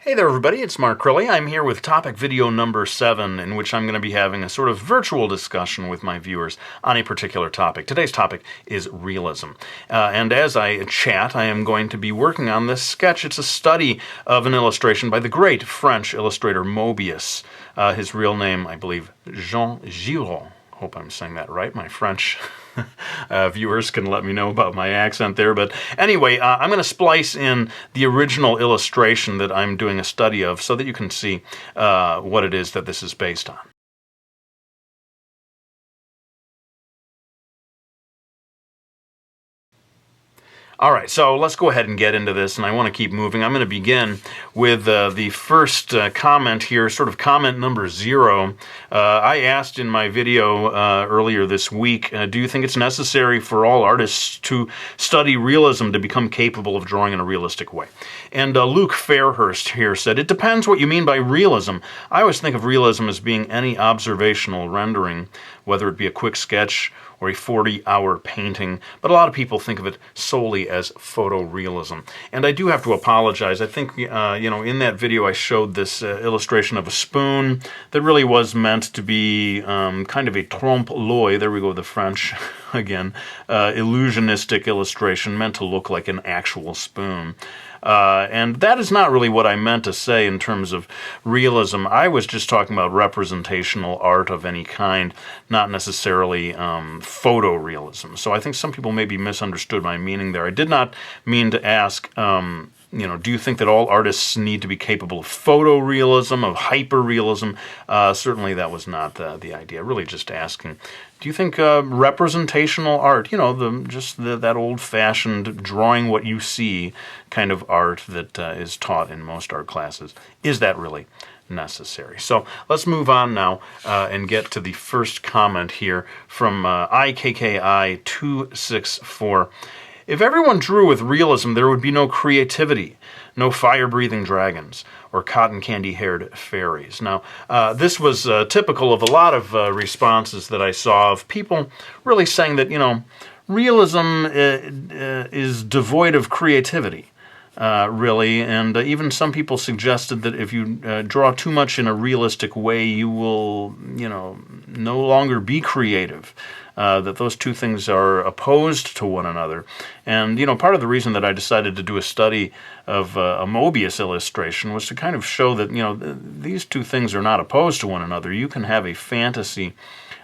Hey there everybody, it's markcrilley. I'm here with topic video number 7, in which I'm going to be having a sort of virtual discussion with my viewers on a particular topic. Today's topic is realism. And as I chat, I am going to be working on this sketch. It's a study of an illustration by the great French illustrator Mobius. His real name, I believe, Jean Giraud. Hope I'm saying that right. My French viewers can let me know about my accent there. But anyway, I'm going to splice in the original illustration that I'm doing a study of so that you can see what it is that this is based on. All right, so let's go ahead and get into this, and I want to keep moving. I'm going to begin with the first comment here, sort of comment number 0. I asked in my video earlier this week, do you think it's necessary for all artists to study realism to become capable of drawing in a realistic way? And Luke Fairhurst here said, it depends what you mean by realism. I always think of realism as being any observational rendering, whether it be a quick sketch or a 40-hour painting, but a lot of people think of it solely as photorealism. And I do have to apologize. I think, in that video I showed this illustration of a spoon that really was meant to be kind of a trompe-l'oeil, there we go with the French again, illusionistic illustration meant to look like an actual spoon. And that is not really what I meant to say in terms of realism. I was just talking about representational art of any kind, not necessarily photorealism. So I think some people maybe misunderstood my meaning there. I did not mean to ask, do you think that all artists need to be capable of photorealism, of hyperrealism? Certainly that was not the idea. Really just asking, do you think representational art, that old-fashioned drawing what you see kind of art that is taught in most art classes, is that really necessary? So let's move on now and get to the first comment here from IKKI264. If everyone drew with realism, there would be no creativity, no fire-breathing dragons, or cotton-candy-haired fairies. Now, this was typical of a lot of responses that I saw of people really saying that, realism is devoid of creativity, really, and even some people suggested that if you draw too much in a realistic way, you will, no longer be creative. That those two things are opposed to one another. And, part of the reason that I decided to do a study of a Mobius illustration was to kind of show that, these two things are not opposed to one another. You can have a fantasy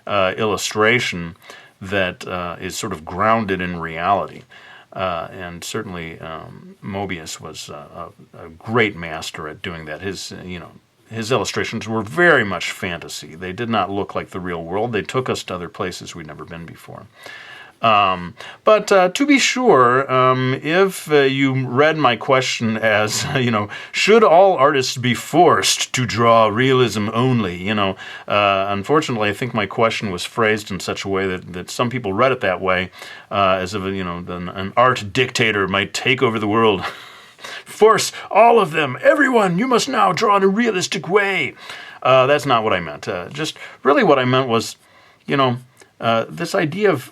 illustration that is sort of grounded in reality. And certainly Mobius was a great master at doing that. His illustrations were very much fantasy. They did not look like the real world. They took us to other places we'd never been before. But to be sure, if you read my question as, should all artists be forced to draw realism only? Unfortunately, I think my question was phrased in such a way that some people read it that way, as if, an art dictator might take over the world. Force all of them, everyone, you must now draw in a realistic way. That's not what I meant. Just really what I meant was, this idea of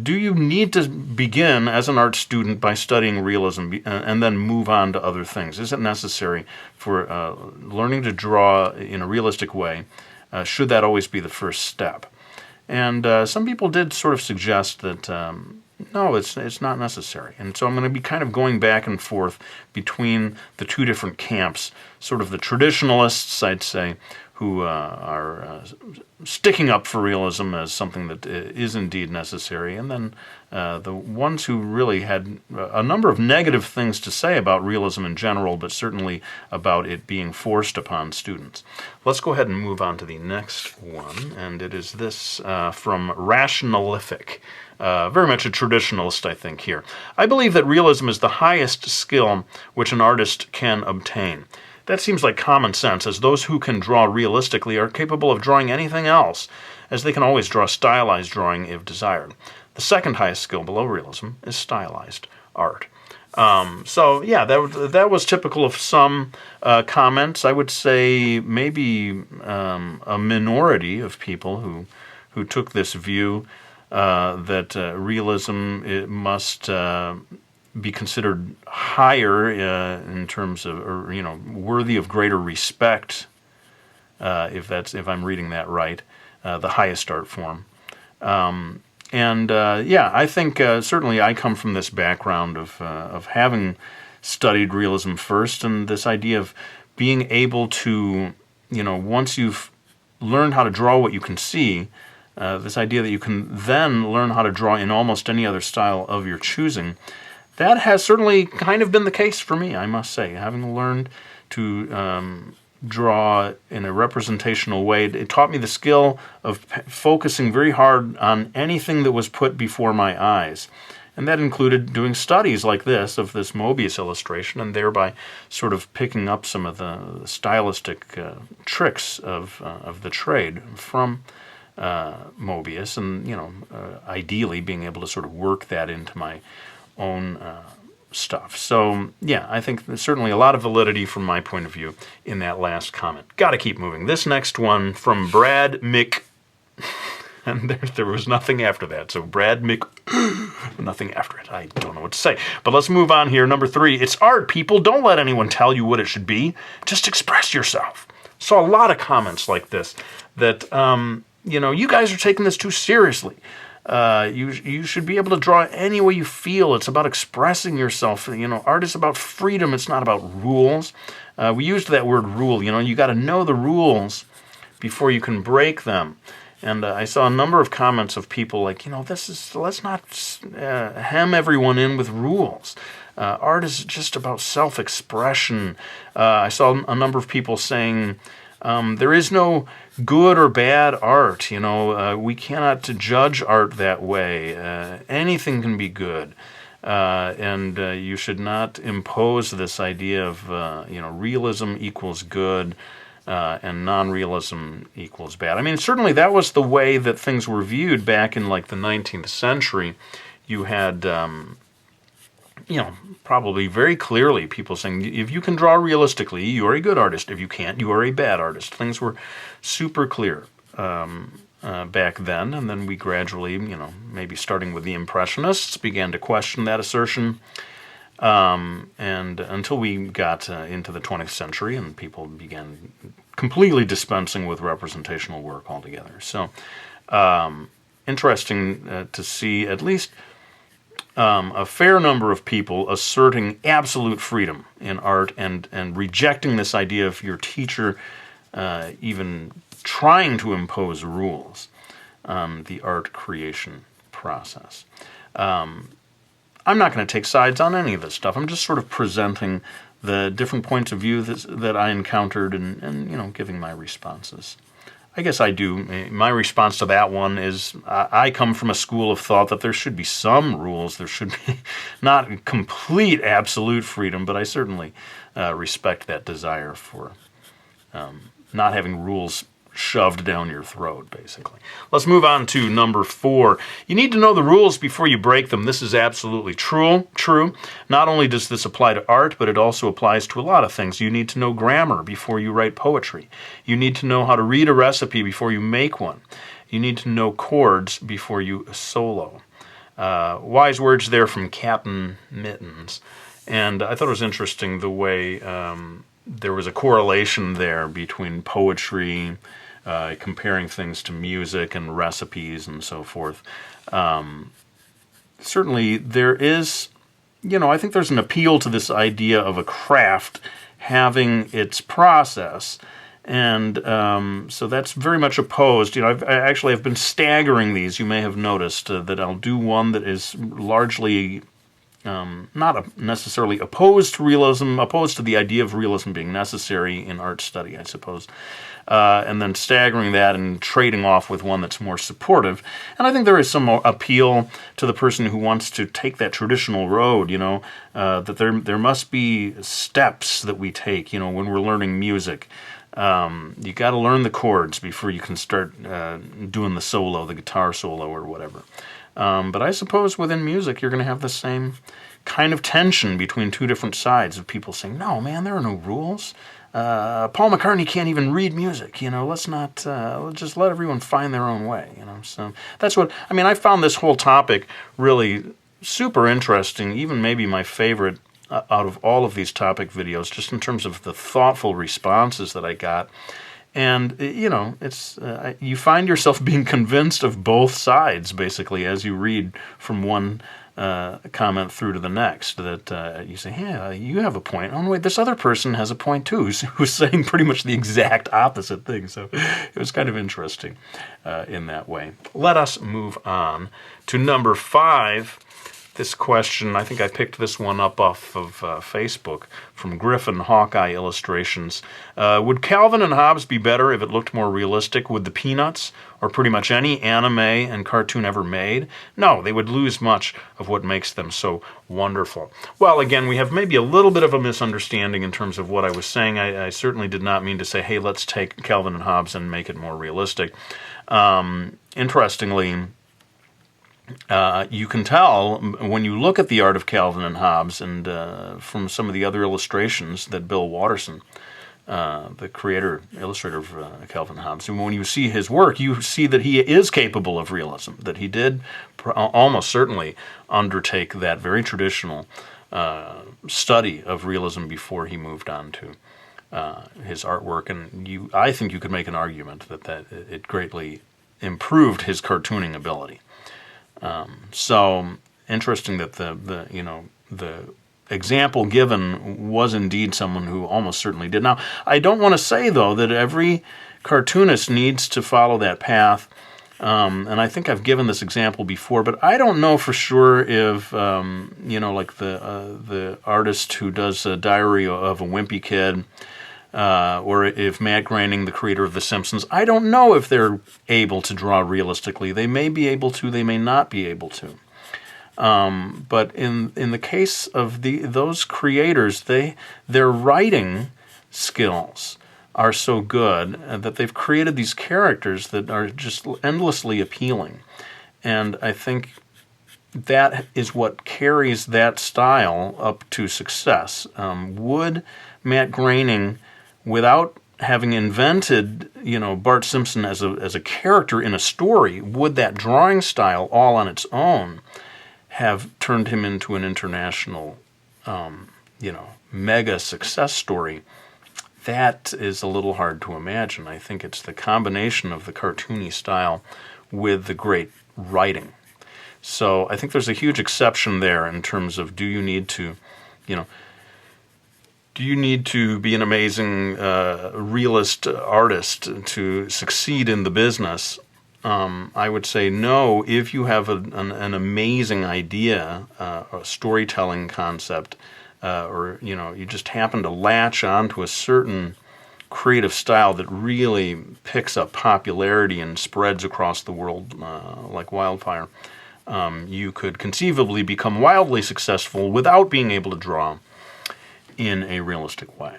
do you need to begin as an art student by studying realism and then move on to other things? Is it necessary for learning to draw in a realistic way? Should that always be the first step? And some people did sort of suggest that no, it's not necessary. And so I'm going to be kind of going back and forth between the two different camps, sort of the traditionalists, I'd say, who are sticking up for realism as something that is indeed necessary, and then the ones who really had a number of negative things to say about realism in general, but certainly about it being forced upon students. Let's go ahead and move on to the next one, and it is this from Rationalific. Very much a traditionalist, I think, here. I believe that realism is the highest skill which an artist can obtain. That seems like common sense, as those who can draw realistically are capable of drawing anything else, as they can always draw stylized drawing if desired. The second highest skill below realism is stylized art. So yeah, that was typical of some comments. I would say maybe a minority of people who took this view that realism must be considered higher in terms of, or worthy of greater respect, if I'm reading that right, the highest art form. I think certainly I come from this background of having studied realism first, and this idea of being able to, once you've learned how to draw what you can see, this idea that you can then learn how to draw in almost any other style of your choosing, that has certainly kind of been the case for me, I must say. Having learned to draw in a representational way, it taught me the skill of focusing very hard on anything that was put before my eyes. And that included doing studies like this, of this Mobius illustration, and thereby sort of picking up some of the stylistic tricks of the trade from Mobius, and ideally being able to sort of work that into my own stuff. So yeah, I think there's certainly a lot of validity from my point of view in that last comment. Got to keep moving. This next one from Brad Mick, and there was nothing after that. So Brad Mick, nothing after it. I don't know what to say. But let's move on here. Number 3, it's art, people. Don't let anyone tell you what it should be. Just express yourself. Saw a lot of comments like this that you guys are taking this too seriously. You should be able to draw any way you feel. It's about expressing yourself. Art is about freedom. It's not about rules. We used that word rule. You got to know the rules before you can break them. And I saw a number of comments of people like, let's not hem everyone in with rules. Art is just about self-expression. I saw a number of people saying, there is no good or bad art. We cannot judge art that way. Anything can be good. And you should not impose this idea of, realism equals good and non-realism equals bad. I mean, certainly that was the way that things were viewed back in like the 19th century. You had probably very clearly people saying, if you can draw realistically, you are a good artist. If you can't, you are a bad artist. Things were super clear back then, and then we gradually, maybe starting with the Impressionists, began to question that assertion, and until we got into the 20th century and people began completely dispensing with representational work altogether. So, interesting to see at least a fair number of people asserting absolute freedom in art and rejecting this idea of your teacher even trying to impose rules on the art creation process. I'm not going to take sides on any of this stuff. I'm just sort of presenting the different points of view that I encountered and giving my responses. I guess I do. My response to that one is I come from a school of thought that there should be some rules. There should be not complete absolute freedom, but I certainly respect that desire for not having rules shoved down your throat, basically. Let's move on to number 4. You need to know the rules before you break them. This is absolutely true. Not only does this apply to art, but it also applies to a lot of things. You need to know grammar before you write poetry. You need to know how to read a recipe before you make one. You need to know chords before you solo. Wise words there from Captain Mittens. And I thought it was interesting the way there was a correlation there between poetry, comparing things to music and recipes and so forth. Certainly there is, I think there's an appeal to this idea of a craft having its process. And so that's very much opposed. I've been staggering these. You may have noticed that I'll do one that is largely not necessarily opposed to realism, opposed to the idea of realism being necessary in art study, I suppose. And then staggering that and trading off with one that's more supportive. And I think there is some appeal to the person who wants to take that traditional road, that there must be steps that we take, when we're learning music. You got to learn the chords before you can start doing the solo, the guitar solo or whatever. But I suppose within music you're going to have the same kind of tension between two different sides of people saying, no, man, there are no rules. Paul McCartney can't even read music, let's not, let's just let everyone find their own way, So that's what, I found this whole topic really super interesting, even maybe my favorite out of all of these topic videos, just in terms of the thoughtful responses that I got. And, it's you find yourself being convinced of both sides, basically, as you read from one comment through to the next, that you say, yeah, you have a point. Oh, wait, this other person has a point, too, who's saying pretty much the exact opposite thing. So it was kind of interesting in that way. Let us move on to number 5. This question, I think I picked this one up off of Facebook from Griffin Hawkeye Illustrations. Would Calvin and Hobbes be better if it looked more realistic? Would the Peanuts, or pretty much any anime and cartoon ever made? No, they would lose much of what makes them so wonderful. Well, again, we have maybe a little bit of a misunderstanding in terms of what I was saying. I certainly did not mean to say, hey, let's take Calvin and Hobbes and make it more realistic. Interestingly, you can tell when you look at the art of Calvin and Hobbes, and from some of the other illustrations that Bill Watterson, the illustrator of Calvin and Hobbes, and when you see his work, you see that he is capable of realism, that he did almost certainly undertake that very traditional study of realism before he moved on to his artwork. And I think you could make an argument that it greatly improved his cartooning ability. So interesting that the example given was indeed someone who almost certainly did. Now, I don't want to say, though, that every cartoonist needs to follow that path, and I think I've given this example before, but I don't know for sure if, like the artist who does a Diary of a Wimpy Kid, or if Matt Groening, the creator of The Simpsons, I don't know if they're able to draw realistically. They may be able to, they may not be able to. But in the case of those creators, their writing skills are so good that they've created these characters that are just endlessly appealing. And I think that is what carries that style up to success. Would Matt Groening, without having invented, Bart Simpson as a character in a story, would that drawing style all on its own have turned him into an international, mega success story? That is a little hard to imagine. I think it's the combination of the cartoony style with the great writing. So I think there's a huge exception there in terms of, do you need to be an amazing realist artist to succeed in the business? I would say no. If you have an amazing idea, a storytelling concept, or you just happen to latch onto a certain creative style that really picks up popularity and spreads across the world like wildfire, you could conceivably become wildly successful without being able to draw in a realistic way.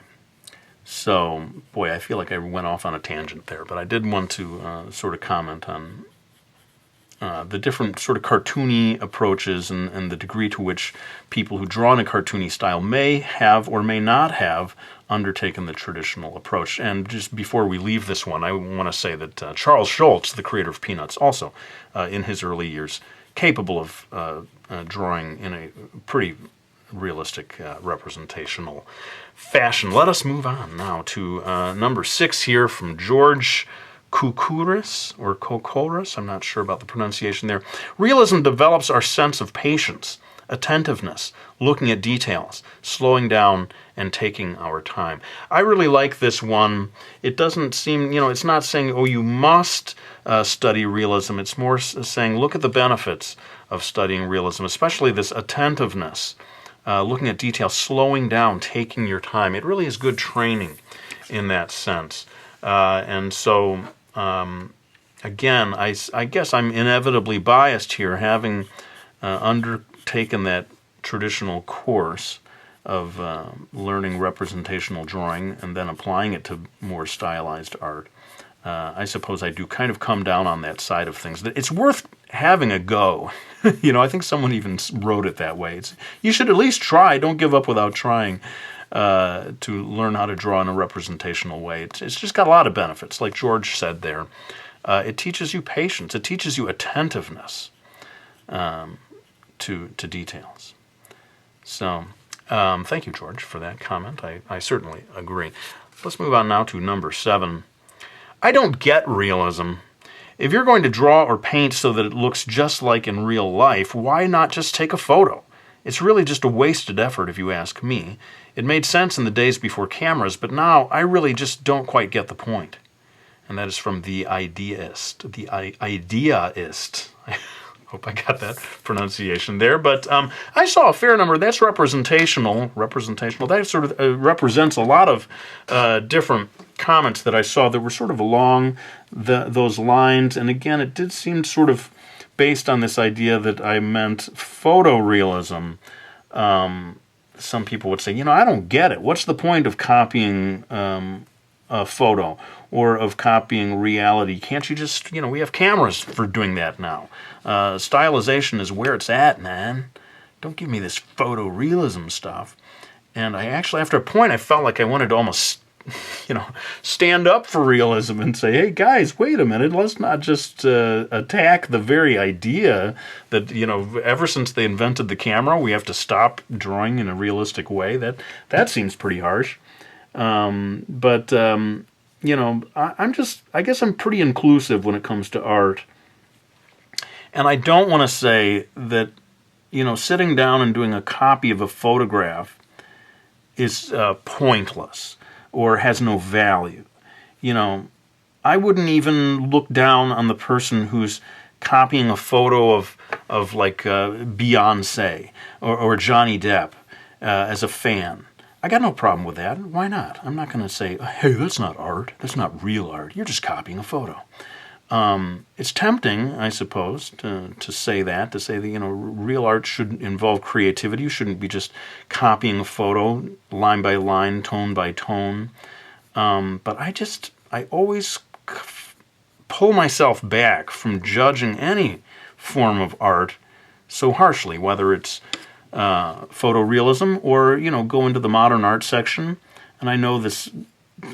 So, boy, I feel like I went off on a tangent there, but I did want to sort of comment on the different sort of cartoony approaches and the degree to which people who draw in a cartoony style may have or may not have undertaken the traditional approach. And just before we leave this one, I want to say that Charles Schulz, the creator of Peanuts, also in his early years, capable of drawing in a pretty realistic representational fashion. Let us move on now to number 6 here from George Koukouris, or Koukouris, I'm not sure about the pronunciation there. Realism develops our sense of patience, attentiveness, looking at details, slowing down, and taking our time. I really like this one. It doesn't seem, it's not saying, oh, you must study realism. It's more saying, look at the benefits of studying realism, especially this attentiveness, looking at details, slowing down, taking your time. It really is good training in that sense. And so, again, I guess I'm inevitably biased here, having undertaken that traditional course of learning representational drawing and then applying it to more stylized art. I suppose I do kind of come down on that side of things. It's worth having a go. I think someone even wrote it that way. You should at least try. Don't give up without trying to learn how to draw in a representational way. It's just got a lot of benefits. Like George said there, it teaches you patience. It teaches you attentiveness. to details. So, thank you, George, for that comment. I certainly agree. Let's move on now to number 7. I don't get realism. If you're going to draw or paint so that it looks just like in real life, why not just take a photo? It's really just a wasted effort, if you ask me. It made sense in the days before cameras, but now I really just don't quite get the point. And that is from The Ideaist. The Ideaist. I hope I got that pronunciation there. But I saw a fair number. That's representational. That sort of represents a lot of different comments that I saw that were sort of along those lines. And again, it did seem sort of based on this idea that I meant photorealism. Some people would say, I don't get it. What's the point of copying a photo or of copying reality? Can't you just, we have cameras for doing that now. Stylization is where it's at, man. Don't give me this photorealism stuff. And I actually, after a point, I felt like I wanted to almost stand up for realism and say, hey, guys, wait a minute, let's not just attack the very idea that, ever since they invented the camera, we have to stop drawing in a realistic way. That seems pretty harsh. I guess I'm pretty inclusive when it comes to art. And I don't want to say that, sitting down and doing a copy of a photograph is pointless or has no value. I wouldn't even look down on the person who's copying a photo of like Beyonce or Johnny Depp as a fan. I got no problem with that. Why not? I'm not going to say, hey, that's not art. That's not real art. You're just copying a photo. It's tempting, I suppose, to say that, real art should involve creativity. You shouldn't be just copying a photo line by line, tone by tone. But I always pull myself back from judging any form of art so harshly, whether it's photorealism or, go into the modern art section. And I know this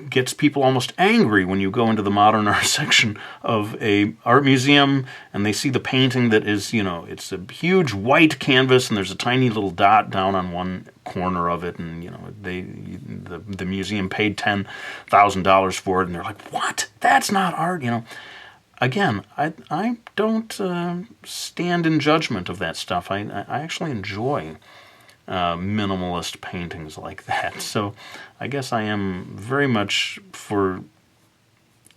gets people almost angry when you go into the modern art section of a art museum and they see the painting that is, it's a huge white canvas and there's a tiny little dot down on one corner of it, and the museum paid $10,000 for it, and they're like, what? That's not art, Again, I don't stand in judgment of that stuff. I actually enjoy minimalist paintings like that. So I guess I am very much for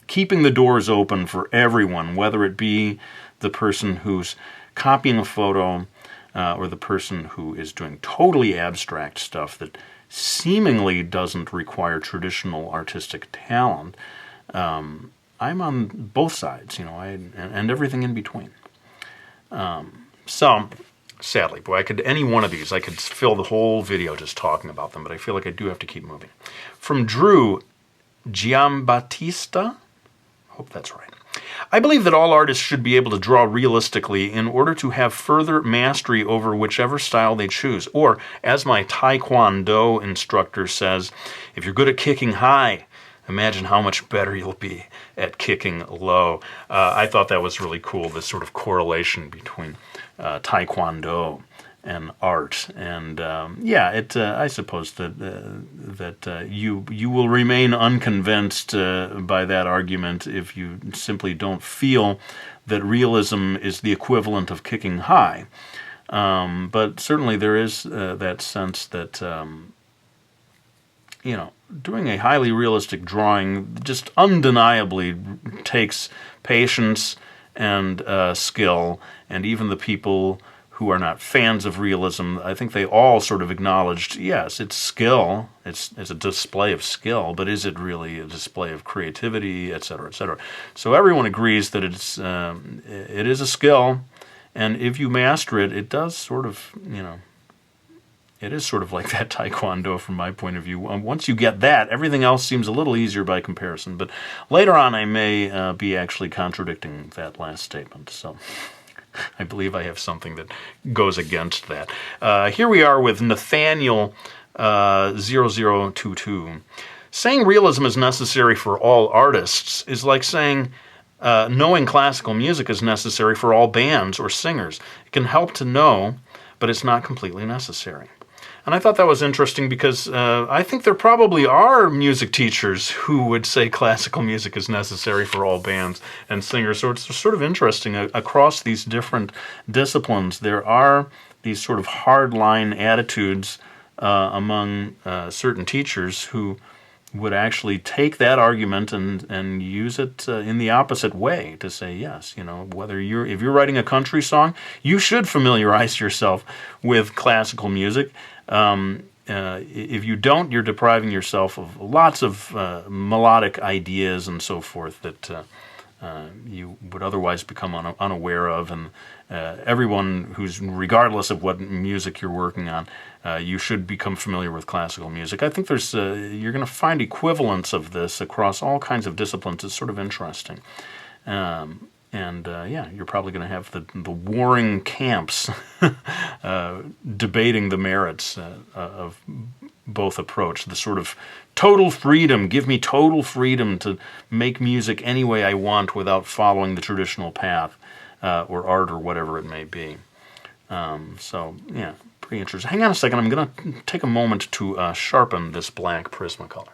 keeping the doors open for everyone, whether it be the person who's copying a photo or the person who is doing totally abstract stuff that seemingly doesn't require traditional artistic talent. I'm on both sides, and everything in between. Sadly, boy, any one of these, I could fill the whole video just talking about them, but I feel like I do have to keep moving. From Drew Giambattista, hope that's right. I believe that all artists should be able to draw realistically in order to have further mastery over whichever style they choose. Or, as my Taekwondo instructor says, if you're good at kicking high, imagine how much better you'll be at kicking low. I thought that was really cool, this sort of correlation between Taekwondo and art. And I suppose that you will remain unconvinced by that argument if you simply don't feel that realism is the equivalent of kicking high. But certainly there is that sense that doing a highly realistic drawing just undeniably takes patience and skill, and even the people who are not fans of realism, I think they all sort of acknowledged, yes, it's skill, it's a display of skill, but is it really a display of creativity, et cetera, et cetera. So everyone agrees that it is a skill, and if you master it, it does sort of, it is sort of like that Taekwondo from my point of view. Once you get that, everything else seems a little easier by comparison. But later on, I may be actually contradicting that last statement. So I believe I have something that goes against that. Here we are with Nathaniel 0022. Saying realism is necessary for all artists is like saying knowing classical music is necessary for all bands or singers. It can help to know but it's not completely necessary. And I thought that was interesting because I think there probably are music teachers who would say classical music is necessary for all bands and singers. So it's sort of interesting. Across these different disciplines, there are these sort of hardline attitudes among certain teachers who would actually take that argument and use it in the opposite way to say, yes, whether if you're writing a country song, you should familiarize yourself with classical music. If you don't, you're depriving yourself of lots of melodic ideas and so forth that you would otherwise become unaware of, and everyone who's, regardless of what music you're working on, you should become familiar with classical music. I think you're going to find equivalents of this across all kinds of disciplines. It's sort of interesting. You're probably going to have the warring camps debating the merits of both approach. The sort of total freedom, give me total freedom to make music any way I want without following the traditional path or art or whatever it may be. Pretty interesting. Hang on a second, I'm going to take a moment to sharpen this black Prismacolor.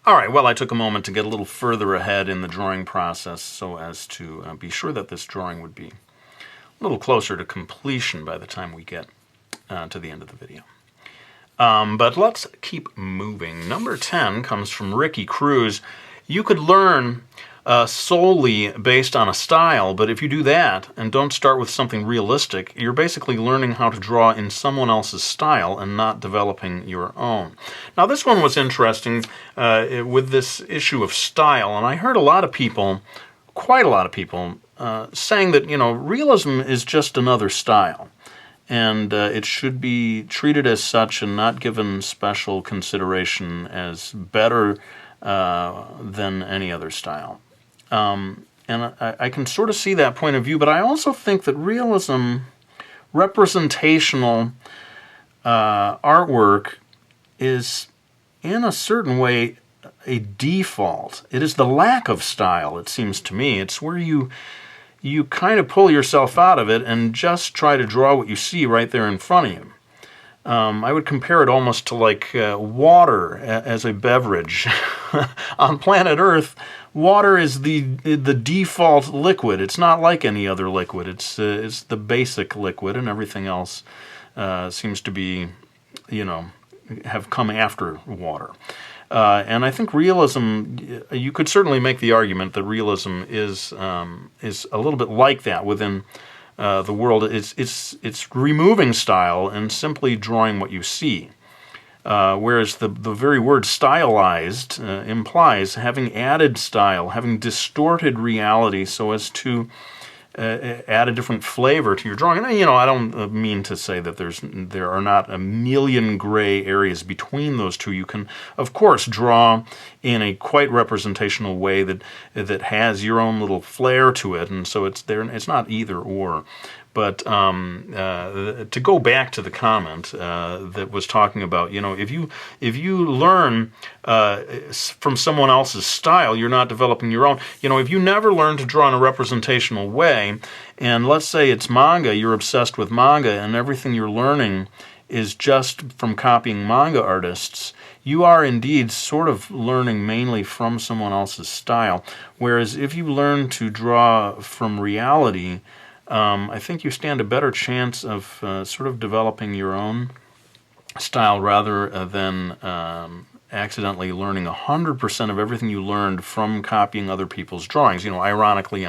All right, well, I took a moment to get a little further ahead in the drawing process so as to be sure that this drawing would be a little closer to completion by the time we get to the end of the video. But let's keep moving. Number 10 comes from Ricky Cruz. You could learn solely based on a style, but if you do that and don't start with something realistic, you're basically learning how to draw in someone else's style and not developing your own. Now, this one was interesting with this issue of style, and I heard quite a lot of people, saying that, realism is just another style, and it should be treated as such and not given special consideration as better than any other style. And I can sort of see that point of view, but I also think that realism, representational artwork, is in a certain way a default. It is the lack of style, it seems to me. It's where you kind of pull yourself out of it and just try to draw what you see right there in front of you. I would compare it almost to like water as a beverage. On planet Earth, water is the default liquid. It's not like any other liquid. It's the basic liquid, and everything else seems to be, have come after water. And I think realism, you could certainly make the argument that realism is a little bit like that within the world. It's removing style and simply drawing what you see. Whereas the very word stylized implies having added style, having distorted reality so as to add a different flavor to your drawing. And, I don't mean to say that there are not a million gray areas between those two. You can, of course, draw in a quite representational way that has your own little flair to it, and so it's there. It's not either or. But to go back to the comment that was talking about, if you learn from someone else's style, you're not developing your own. If you never learn to draw in a representational way, and let's say it's manga, you're obsessed with manga, and everything you're learning is just from copying manga artists, you are indeed sort of learning mainly from someone else's style. Whereas if you learn to draw from reality, I think you stand a better chance of sort of developing your own style rather than accidentally learning 100% of everything you learned from copying other people's drawings. Ironically,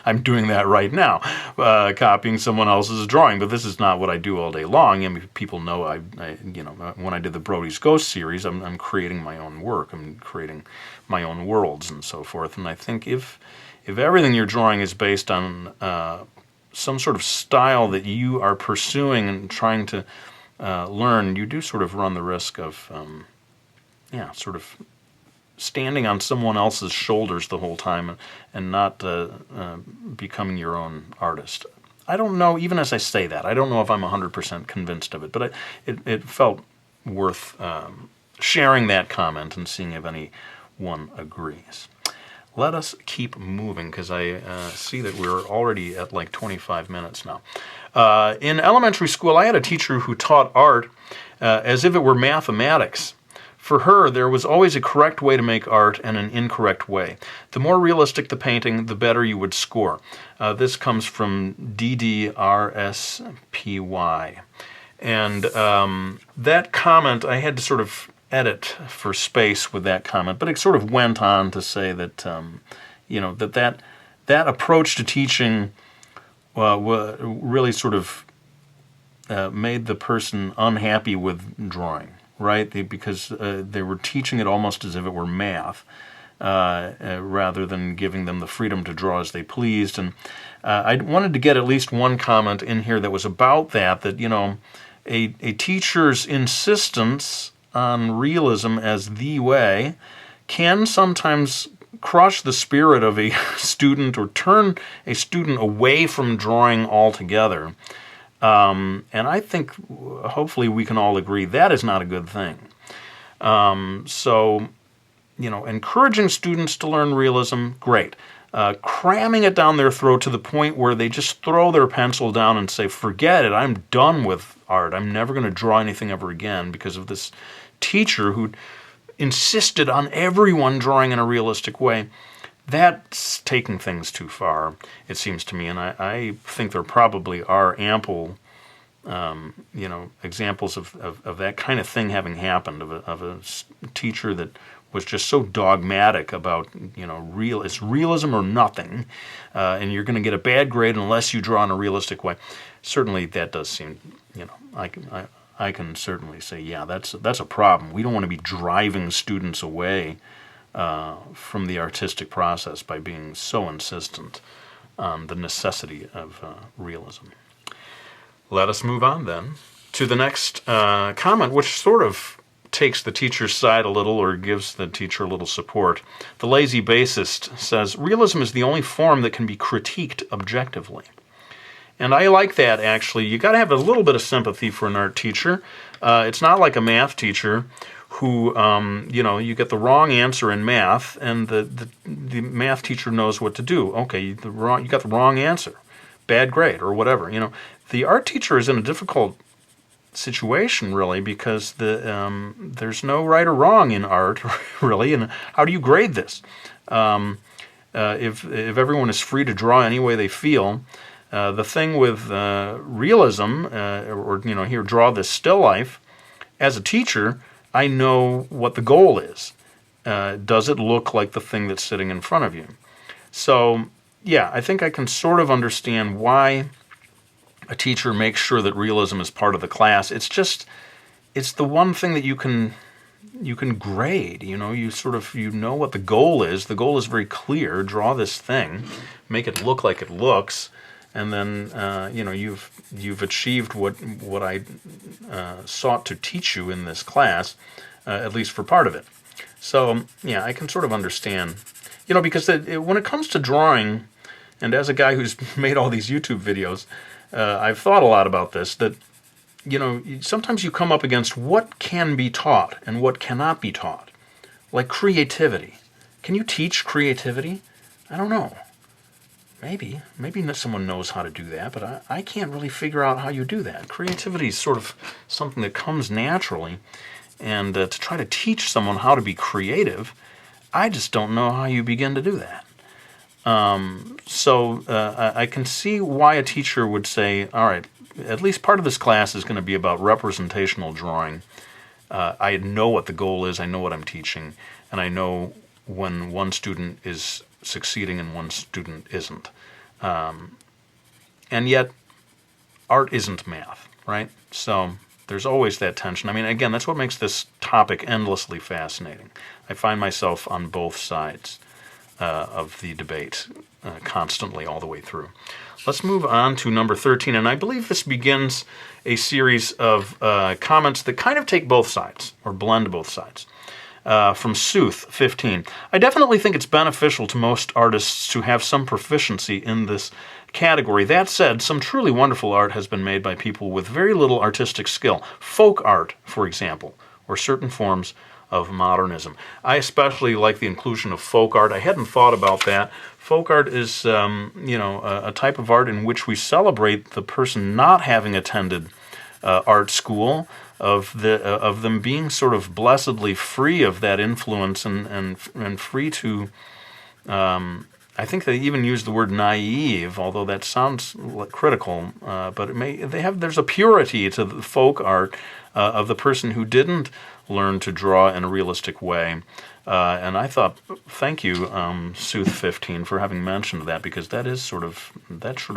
I'm doing that right now, copying someone else's drawing, but this is not what I do all day long. I mean, people know when I did the Brody's Ghost series, I'm creating my own work. I'm creating my own worlds and so forth. And I think if everything you're drawing is based on some sort of style that you are pursuing and trying to learn, you do sort of run the risk of, sort of standing on someone else's shoulders the whole time and not becoming your own artist. I don't know, even as I say that, I don't know if I'm 100% convinced of it, but it felt worth sharing that comment and seeing if anyone everyone agrees. Let us keep moving, because I see that we're already at like 25 minutes now. In elementary school, I had a teacher who taught art as if it were mathematics. For her, there was always a correct way to make art and an incorrect way. The more realistic the painting, the better you would score. This comes from DDRSPY. And that comment, I had to sort of edit for space with that comment, but it sort of went on to say that, that approach to teaching really sort of made the person unhappy with drawing, right? Because they were teaching it almost as if it were math, rather than giving them the freedom to draw as they pleased. And I wanted to get at least one comment in here that was about that, a teacher's insistence on realism as the way can sometimes crush the spirit of a student or turn a student away from drawing altogether. And I think hopefully we can all agree that is not a good thing. So, encouraging students to learn realism, great. Cramming it down their throat to the point where they just throw their pencil down and say, forget it, I'm done with art. I'm never going to draw anything ever again because of this teacher who insisted on everyone drawing in a realistic way. That's taking things too far, it seems to me, and I think there probably are ample, examples of that kind of thing having happened, of a teacher that was just so dogmatic about, it's realism or nothing, and you're going to get a bad grade unless you draw in a realistic way. Certainly that does seem, I can certainly say, yeah, that's a problem. We don't want to be driving students away from the artistic process by being so insistent on the necessity of realism. Let us move on then to the next comment, which sort of takes the teacher's side a little or gives the teacher a little support. The lazy bassist says, realism is the only form that can be critiqued objectively. And I like that, actually. You got to have a little bit of sympathy for an art teacher. It's not like a math teacher who, you get the wrong answer in math, and the math teacher knows what to do. Okay, you got the wrong answer, bad grade, or whatever. The art teacher is in a difficult situation, really, because there's no right or wrong in art, really. And how do you grade this? If everyone is free to draw any way they feel. The thing with realism, here, draw this still life, as a teacher, I know what the goal is. Does it look like the thing that's sitting in front of you? So, yeah, I think I can sort of understand why a teacher makes sure that realism is part of the class. It's the one thing that you can grade. You know what the goal is. The goal is very clear. Draw this thing, make it look like it looks. And then, you've achieved what I sought to teach you in this class, at least for part of it. So, yeah, I can sort of understand, because when it comes to drawing, and as a guy who's made all these YouTube videos, I've thought a lot about this, that, sometimes you come up against what can be taught and what cannot be taught, like creativity. Can you teach creativity? I don't know. Maybe someone knows how to do that, but I can't really figure out how you do that. Creativity is sort of something that comes naturally, and to try to teach someone how to be creative, I just don't know how you begin to do that. So I can see why a teacher would say, all right, at least part of this class is going to be about representational drawing. I know what the goal is, I know what I'm teaching, and I know when one student is succeeding and one student isn't. And yet, art isn't math, right? So there's always that tension. I mean, again, that's what makes this topic endlessly fascinating. I find myself on both sides of the debate constantly all the way through. Let's move on to number 13, and I believe this begins a series of comments that kind of take both sides, or blend both sides. From Sooth, 15. I definitely think it's beneficial to most artists to have some proficiency in this category. That said, some truly wonderful art has been made by people with very little artistic skill. Folk art, for example, or certain forms of modernism. I especially like the inclusion of folk art. I hadn't thought about that. Folk art is, a type of art in which we celebrate the person not having attended art school, of them being sort of blessedly free of that influence and free to. I think they even use the word naive, although that sounds critical. But there's a purity to the folk art of the person who didn't learn to draw in a realistic way. And I thought, thank you, Sooth15, for having mentioned that, because that sort of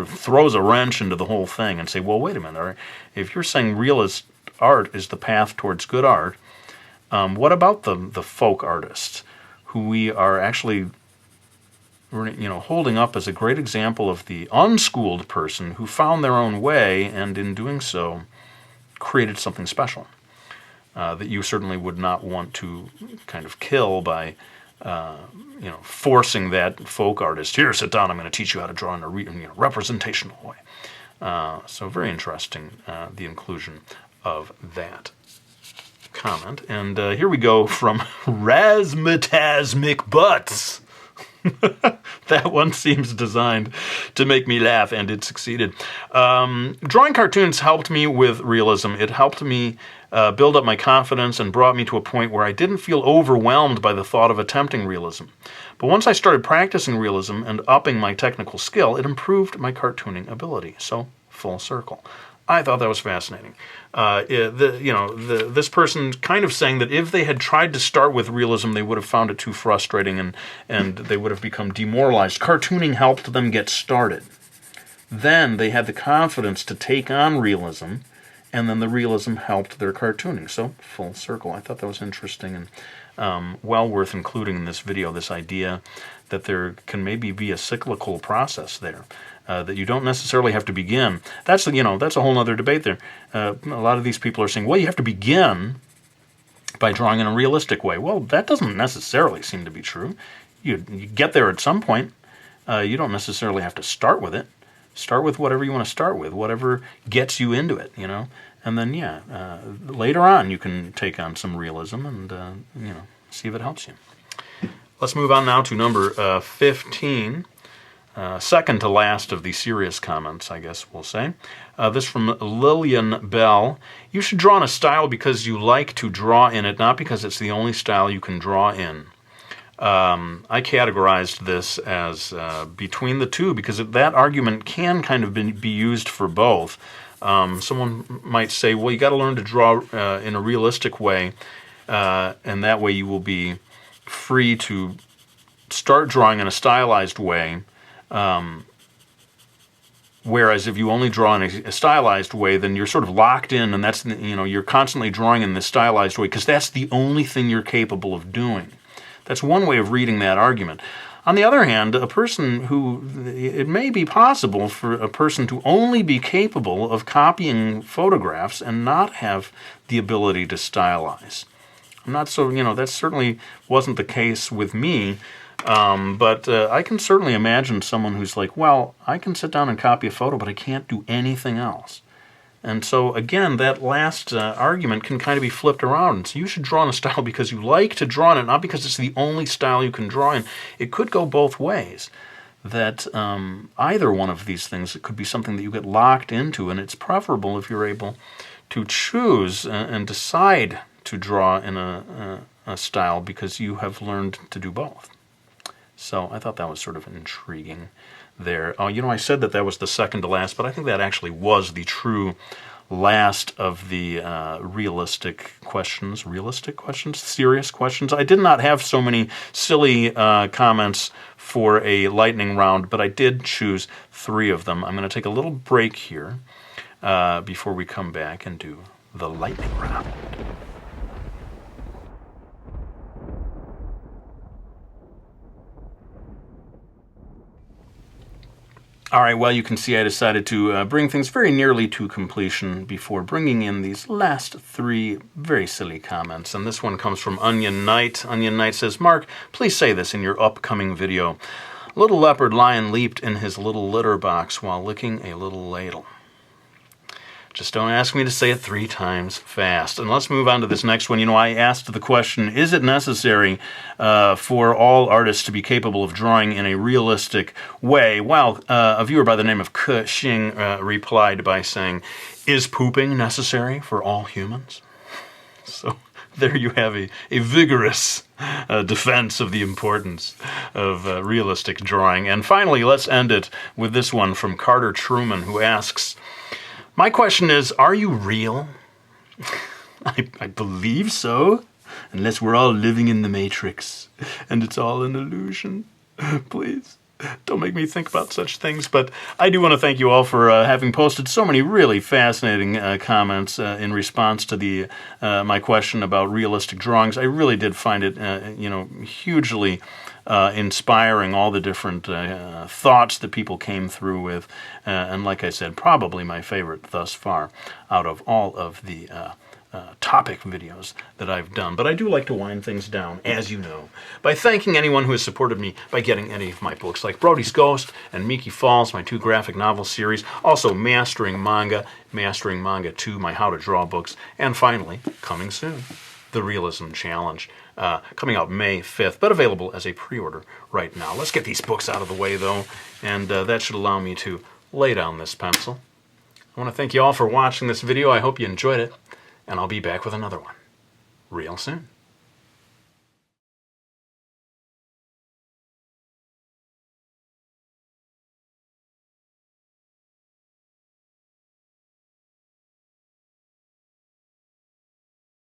throws a wrench into the whole thing and say, well, wait a minute, all right, if you're saying realist art is the path towards good art, what about the folk artists who we are actually holding up as a great example of the unschooled person who found their own way and in doing so created something special that you certainly would not want to kind of kill by forcing that folk artist, here, sit down, I'm going to teach you how to draw in a representational way. So very interesting, the inclusion of that comment. And here we go from Razmatasmic Butts. That one seems designed to make me laugh, and it succeeded. Drawing cartoons helped me with realism. It helped me build up my confidence and brought me to a point where I didn't feel overwhelmed by the thought of attempting realism. But once I started practicing realism and upping my technical skill, it improved my cartooning ability. So, full circle. I thought that was fascinating. This person kind of saying that if they had tried to start with realism, they would have found it too frustrating and they would have become demoralized. Cartooning helped them get started. Then they had the confidence to take on realism, and then the realism helped their cartooning. So, full circle. I thought that was interesting and well worth including in this video, this idea that there can maybe be a cyclical process there. That you don't necessarily have to begin. That's a whole other debate there. A lot of these people are saying, well, you have to begin by drawing in a realistic way. Well, that doesn't necessarily seem to be true. You get there at some point. You don't necessarily have to start with it. Start with whatever you want to start with, whatever gets you into it, And then, later on you can take on some realism and, see if it helps you. Let's move on now to number 15. Second to last of the serious comments, I guess we'll say. This from Lillian Bell. You should draw in a style because you like to draw in it, not because it's the only style you can draw in. I categorized this as between the two because that argument can kind of be used for both. Someone might say, well, you got to learn to draw in a realistic way, and that way you will be free to start drawing in a stylized way. Whereas if you only draw in a stylized way, then you're sort of locked in, and that's you're constantly drawing in this stylized way because that's the only thing you're capable of doing. That's one way of reading that argument. On the other hand, it may be possible for a person to only be capable of copying photographs and not have the ability to stylize. I'm not so, that certainly wasn't the case with me. But I can certainly imagine someone who's like, well, I can sit down and copy a photo, but I can't do anything else. And so, again, that last argument can kind of be flipped around. So you should draw in a style because you like to draw in it, not because it's the only style you can draw in. It could go both ways. That either one of these things, it could be something that you get locked into, and it's preferable if you're able to choose and decide to draw in a style because you have learned to do both. So I thought that was sort of intriguing there. I said that was the second to last, but I think that actually was the true last of the serious questions. I did not have so many silly comments for a lightning round, but I did choose 3 of them. I'm going to take a little break here before we come back and do the lightning round. All right, well, you can see I decided to bring things very nearly to completion before bringing in these last 3 very silly comments. And this one comes from Onion Knight. Onion Knight says, Mark, please say this in your upcoming video. Little leopard lion leaped in his little litter box while licking a little ladle. Just don't ask me to say it 3 times fast. And let's move on to this next one. You know, I asked the question, is it necessary for all artists to be capable of drawing in a realistic way? Well, a viewer by the name of Ke Xing replied by saying, is pooping necessary for all humans? So there you have a vigorous defense of the importance of realistic drawing. And finally, let's end it with this one from Carter Truman, who asks, my question is, are you real? I believe so, unless we're all living in the Matrix, and it's all an illusion. Please, don't make me think about such things. But I do want to thank you all for having posted so many really fascinating comments in response to my question about realistic drawings. I really did find it, hugely inspiring, all the different thoughts that people came through with. And like I said, probably my favorite thus far out of all of the topic videos that I've done. But I do like to wind things down, as you know, by thanking anyone who has supported me by getting any of my books, like Brody's Ghost and Miki Falls, my 2 graphic novel series, also Mastering Manga 2, my How to Draw books, and finally, coming soon, the Realism Challenge, coming out May 5th, but available as a pre-order right now. Let's get these books out of the way, though, and that should allow me to lay down this pencil. I want to thank you all for watching this video. I hope you enjoyed it, and I'll be back with another one real soon.